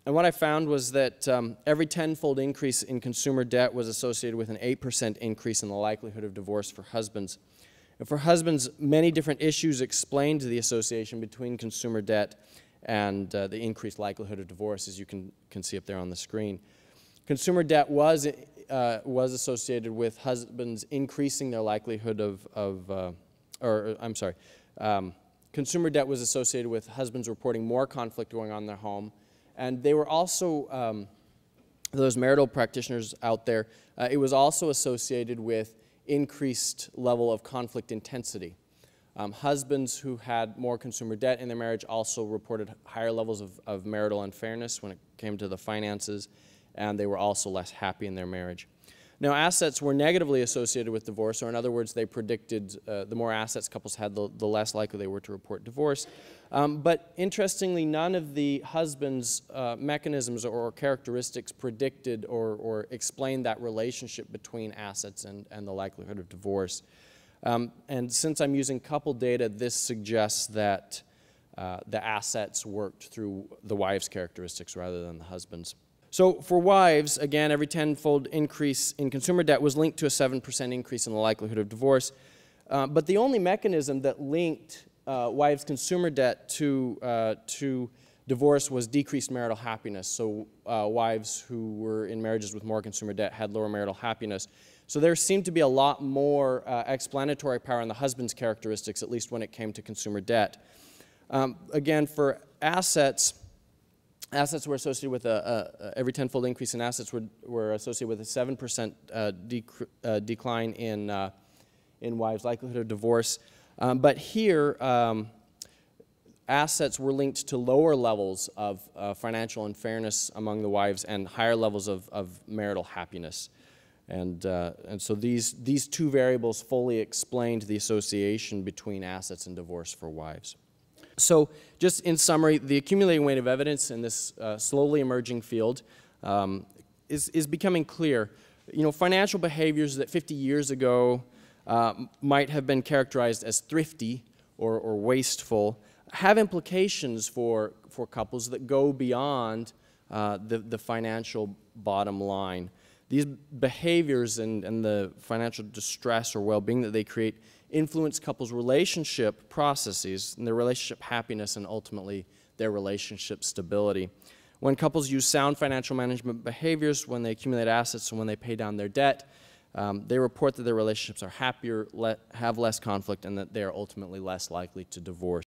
And what I found was that every tenfold increase in consumer debt was associated with an 8% increase in the likelihood of divorce for husbands. And for husbands, many different issues explained the association between consumer debt and the increased likelihood of divorce, as you can see up there on the screen. Consumer debt was associated with husbands increasing their likelihood consumer debt was associated with husbands reporting more conflict going on in their home. And they were also, those marital practitioners out there, it was also associated with increased level of conflict intensity. Husbands who had more consumer debt in their marriage also reported higher levels of marital unfairness when it came to the finances, and they were also less happy in their marriage. Now, assets were negatively associated with divorce, or in other words, they predicted the more assets couples had, the less likely they were to report divorce. But interestingly, none of the husband's mechanisms or characteristics predicted or explained that relationship between assets and the likelihood of divorce. And since I'm using couple data, this suggests that the assets worked through the wife's characteristics rather than the husband's. So for wives, again, every tenfold increase in consumer debt was linked to a 7% increase in the likelihood of divorce. But the only mechanism that linked wives' consumer debt to divorce was decreased marital happiness. So wives who were in marriages with more consumer debt had lower marital happiness. So there seemed to be a lot more explanatory power in the husband's characteristics, at least when it came to consumer debt. Again, for assets were associated with every tenfold increase in assets were associated with a 7% decline in wives' likelihood of divorce. But here, assets were linked to lower levels of financial unfairness among the wives and higher levels of marital happiness. And so these two variables fully explained the association between assets and divorce for wives. So just in summary, the accumulating weight of evidence in this slowly emerging field is becoming clear. You know, financial behaviors that 50 years ago might have been characterized as thrifty or wasteful have implications for couples that go beyond the financial bottom line. These behaviors and the financial distress or well-being that they create influence couples' relationship processes and their relationship happiness and ultimately their relationship stability. When couples use sound financial management behaviors, when they accumulate assets and when they pay down their debt, they report that their relationships are happier, have less conflict, and that they are ultimately less likely to divorce.